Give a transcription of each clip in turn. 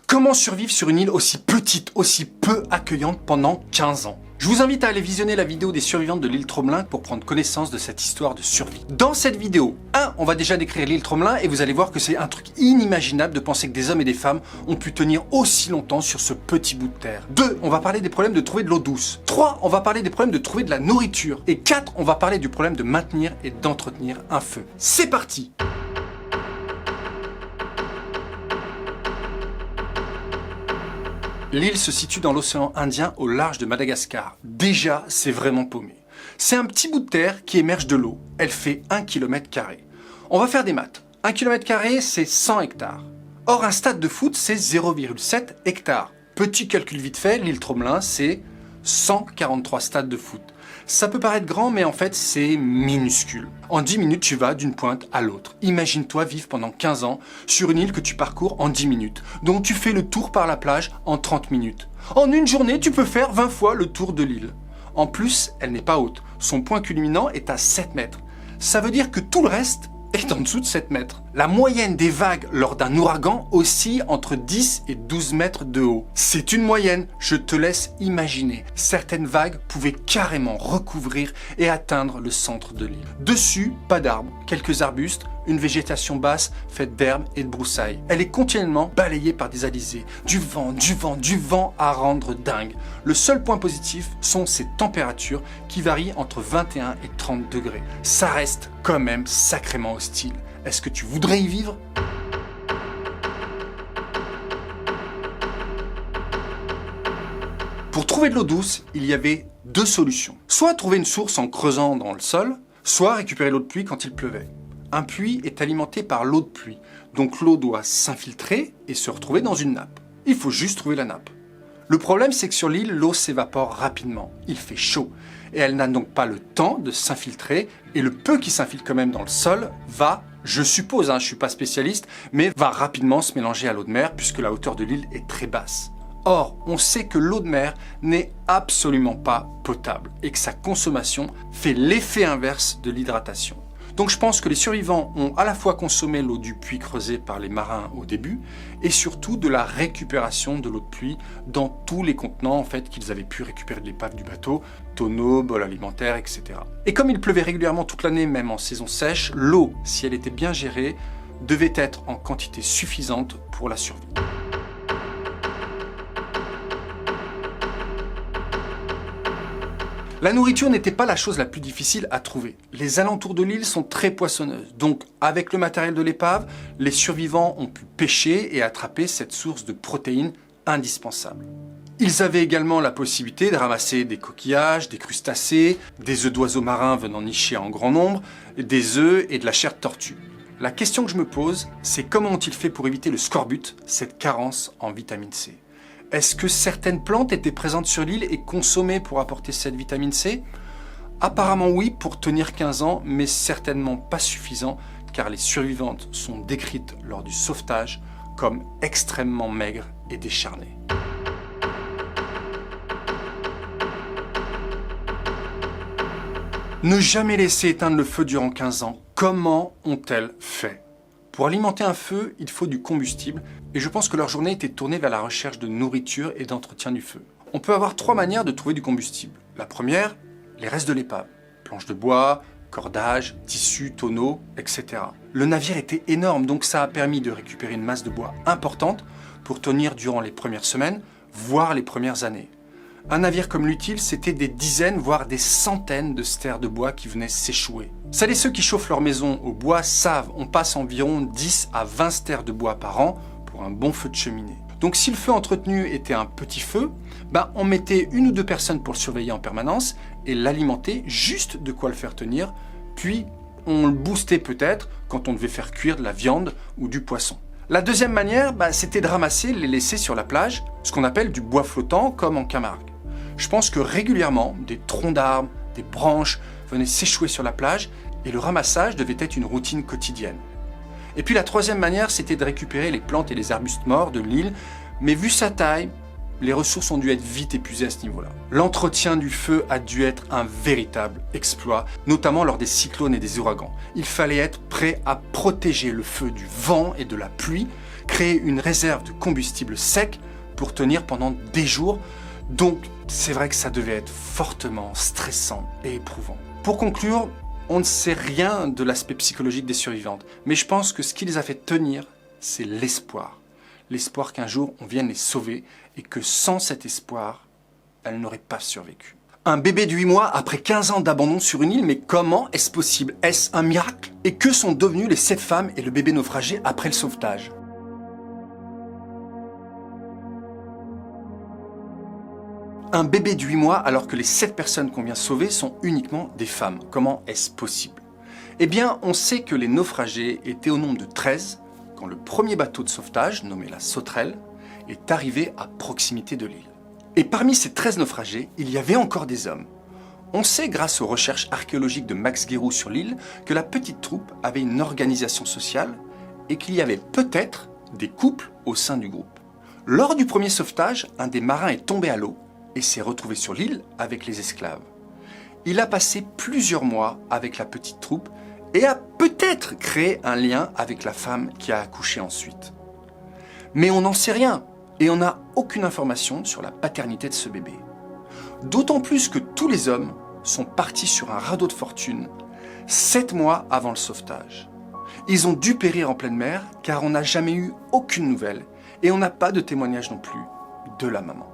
Comment survivre sur une île aussi petite, aussi peu accueillante pendant 15 ans? Je vous invite à aller visionner la vidéo des survivantes de l'île Tromelin pour prendre connaissance de cette histoire de survie. Dans cette vidéo, on va déjà décrire l'île Tromelin et vous allez voir que c'est un truc inimaginable de penser que des hommes et des femmes ont pu tenir aussi longtemps sur ce petit bout de terre. 2, on va parler des problèmes de trouver de l'eau douce. 3, on va parler des problèmes de trouver de la nourriture. Et 4, on va parler du problème de maintenir et d'entretenir un feu. C'est parti! L'île se situe dans l'océan Indien au large de Madagascar. Déjà, c'est vraiment paumé. C'est un petit bout de terre qui émerge de l'eau. Elle fait 1 km². On va faire des maths. 1 km², c'est 100 hectares. Or, un stade de foot, c'est 0,7 hectares. Petit calcul vite fait, l'île Tromelin, c'est 143 stades de foot. Ça peut paraître grand, mais en fait, c'est minuscule. En 10 minutes, tu vas d'une pointe à l'autre. Imagine-toi vivre pendant 15 ans sur une île que tu parcours en 10 minutes. Donc tu fais le tour par la plage en 30 minutes. En une journée, tu peux faire 20 fois le tour de l'île. En plus, elle n'est pas haute. Son point culminant est à 7 mètres. Ça veut dire que tout le reste est en dessous de 7 mètres. La moyenne des vagues lors d'un ouragan oscille entre 10 et 12 mètres de haut. C'est une moyenne, je te laisse imaginer. Certaines vagues pouvaient carrément recouvrir et atteindre le centre de l'île. Dessus, pas d'arbres, quelques arbustes, une végétation basse faite d'herbes et de broussailles. Elle est continuellement balayée par des alizés. Du vent à rendre dingue. Le seul point positif sont ses températures qui varient entre 21 et 30 degrés. Ça reste quand même sacrément hostile. Est-ce que tu voudrais y vivre ? Pour trouver de l'eau douce, il y avait 2 solutions. Soit trouver une source en creusant dans le sol, soit récupérer l'eau de pluie quand il pleuvait. Un puits est alimenté par l'eau de pluie, donc l'eau doit s'infiltrer et se retrouver dans une nappe. Il faut juste trouver la nappe. Le problème, c'est que sur l'île, l'eau s'évapore rapidement. Il fait chaud et elle n'a donc pas le temps de s'infiltrer et le peu qui s'infiltre quand même dans le sol va, je suppose, je ne suis pas spécialiste, mais va rapidement se mélanger à l'eau de mer puisque la hauteur de l'île est très basse. Or, on sait que l'eau de mer n'est absolument pas potable et que sa consommation fait l'effet inverse de l'hydratation. Donc je pense que les survivants ont à la fois consommé l'eau du puits creusé par les marins au début et surtout de la récupération de l'eau de pluie dans tous les contenants en fait qu'ils avaient pu récupérer de l'épave du bateau, tonneaux, bols alimentaires, etc. Et comme il pleuvait régulièrement toute l'année, même en saison sèche, l'eau, si elle était bien gérée, devait être en quantité suffisante pour la survie. La nourriture n'était pas la chose la plus difficile à trouver. Les alentours de l'île sont très poissonneuses, donc avec le matériel de l'épave, les survivants ont pu pêcher et attraper cette source de protéines indispensable. Ils avaient également la possibilité de ramasser des coquillages, des crustacés, des œufs d'oiseaux marins venant nicher en grand nombre, des œufs et de la chair de tortue. La question que je me pose, c'est comment ont-ils fait pour éviter le scorbut, cette carence en vitamine C ? Est-ce que certaines plantes étaient présentes sur l'île et consommées pour apporter cette vitamine C ? Apparemment oui, pour tenir 15 ans, mais certainement pas suffisant, car les survivantes sont décrites lors du sauvetage comme extrêmement maigres et décharnées. Ne jamais laisser éteindre le feu durant 15 ans. Comment ont-elles fait ? Pour alimenter un feu, il faut du combustible et je pense que leur journée était tournée vers la recherche de nourriture et d'entretien du feu. On peut avoir 3 manières de trouver du combustible. La première, les restes de l'épave. Planches de bois, cordages, tissus, tonneaux, etc. Le navire était énorme, donc ça a permis de récupérer une masse de bois importante pour tenir durant les premières semaines, voire les premières années. Un navire comme l'Utile, c'était des dizaines, voire des centaines de stères de bois qui venaient s'échouer. Celles et ceux qui chauffent leur maison au bois savent, on passe environ 10 à 20 stères de bois par an pour un bon feu de cheminée. Donc si le feu entretenu était un petit feu, on mettait 1 ou 2 personnes pour le surveiller en permanence et l'alimenter, juste de quoi le faire tenir, puis on le boostait peut-être quand on devait faire cuire de la viande ou du poisson. La deuxième manière, c'était de ramasser, les laisser sur la plage, ce qu'on appelle du bois flottant comme en Camargue. Je pense que régulièrement, des troncs d'arbres, des branches venaient s'échouer sur la plage et le ramassage devait être une routine quotidienne. Et puis la troisième manière, c'était de récupérer les plantes et les arbustes morts de l'île, mais vu sa taille, les ressources ont dû être vite épuisées à ce niveau-là. L'entretien du feu a dû être un véritable exploit, notamment lors des cyclones et des ouragans. Il fallait être prêt à protéger le feu du vent et de la pluie, créer une réserve de combustible sec pour tenir pendant des jours. Donc c'est vrai que ça devait être fortement stressant et éprouvant. Pour conclure, on ne sait rien de l'aspect psychologique des survivantes, mais je pense que ce qui les a fait tenir, c'est l'espoir. L'espoir qu'un jour on vienne les sauver et que sans cet espoir, elles n'auraient pas survécu. Un bébé de 8 mois après 15 ans d'abandon sur une île, mais comment est-ce possible? Est-ce un miracle? Et que sont devenues les 7 femmes et le bébé naufragé après le sauvetage? Un bébé de 8 mois alors que les 7 personnes qu'on vient sauver sont uniquement des femmes. Comment est-ce possible? Eh bien, on sait que les naufragés étaient au nombre de 13 quand le premier bateau de sauvetage, nommé la Sauterelle, est arrivé à proximité de l'île. Et parmi ces 13 naufragés, il y avait encore des hommes. On sait grâce aux recherches archéologiques de Max Guéroux sur l'île que la petite troupe avait une organisation sociale et qu'il y avait peut-être des couples au sein du groupe. Lors du premier sauvetage, un des marins est tombé à l'eau et s'est retrouvé sur l'île avec les esclaves. Il a passé plusieurs mois avec la petite troupe et a peut-être créé un lien avec la femme qui a accouché ensuite. Mais on n'en sait rien et on n'a aucune information sur la paternité de ce bébé. D'autant plus que tous les hommes sont partis sur un radeau de fortune 7 mois avant le sauvetage. Ils ont dû périr en pleine mer car on n'a jamais eu aucune nouvelle et on n'a pas de témoignage non plus de la maman.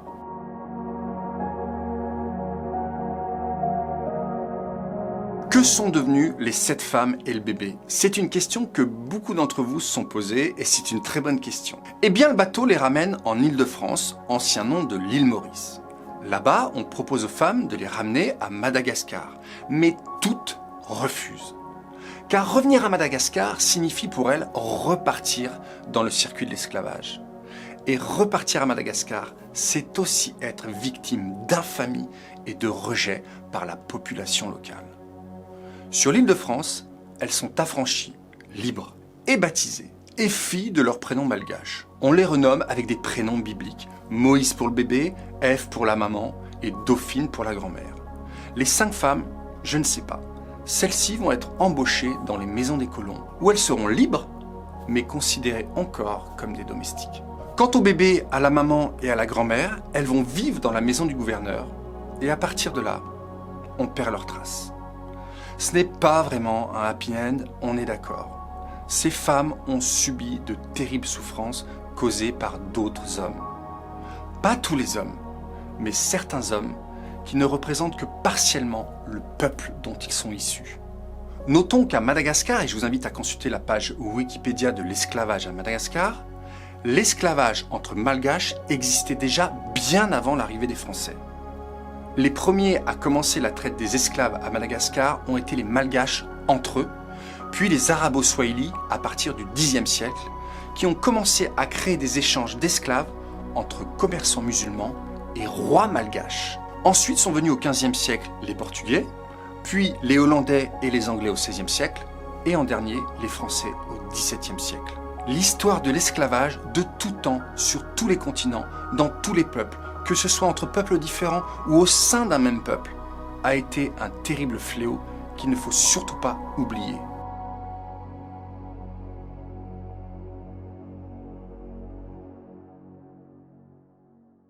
Que sont devenues les 7 femmes et le bébé? C'est une question que beaucoup d'entre vous se sont posées et c'est une très bonne question. Eh bien, le bateau les ramène en Île-de-France, ancien nom de l'île Maurice. Là-bas, on propose aux femmes de les ramener à Madagascar, mais toutes refusent. Car revenir à Madagascar signifie pour elles repartir dans le circuit de l'esclavage. Et repartir à Madagascar, c'est aussi être victime d'infamie et de rejet par la population locale. Sur l'île de France, elles sont affranchies, libres et baptisées, et filles de leur prénom malgache. On les renomme avec des prénoms bibliques, Moïse pour le bébé, Ève pour la maman et Dauphine pour la grand-mère. Les 5 femmes, je ne sais pas. Celles-ci vont être embauchées dans les maisons des colons, où elles seront libres, mais considérées encore comme des domestiques. Quant au bébé, à la maman et à la grand-mère, elles vont vivre dans la maison du gouverneur, et à partir de là, on perd leurs traces. Ce n'est pas vraiment un happy end, on est d'accord. Ces femmes ont subi de terribles souffrances causées par d'autres hommes. Pas tous les hommes, mais certains hommes qui ne représentent que partiellement le peuple dont ils sont issus. Notons qu'à Madagascar, et je vous invite à consulter la page Wikipédia de l'esclavage à Madagascar, l'esclavage entre malgaches existait déjà bien avant l'arrivée des Français. Les premiers à commencer la traite des esclaves à Madagascar ont été les Malgaches entre eux, puis les Arabo-Swahili à partir du Xe siècle, qui ont commencé à créer des échanges d'esclaves entre commerçants musulmans et rois malgaches. Ensuite sont venus au XVe siècle les Portugais, puis les Hollandais et les Anglais au XVIe siècle, et en dernier les Français au XVIIe siècle. L'histoire de l'esclavage de tout temps, sur tous les continents, dans tous les peuples, que ce soit entre peuples différents ou au sein d'un même peuple, a été un terrible fléau qu'il ne faut surtout pas oublier.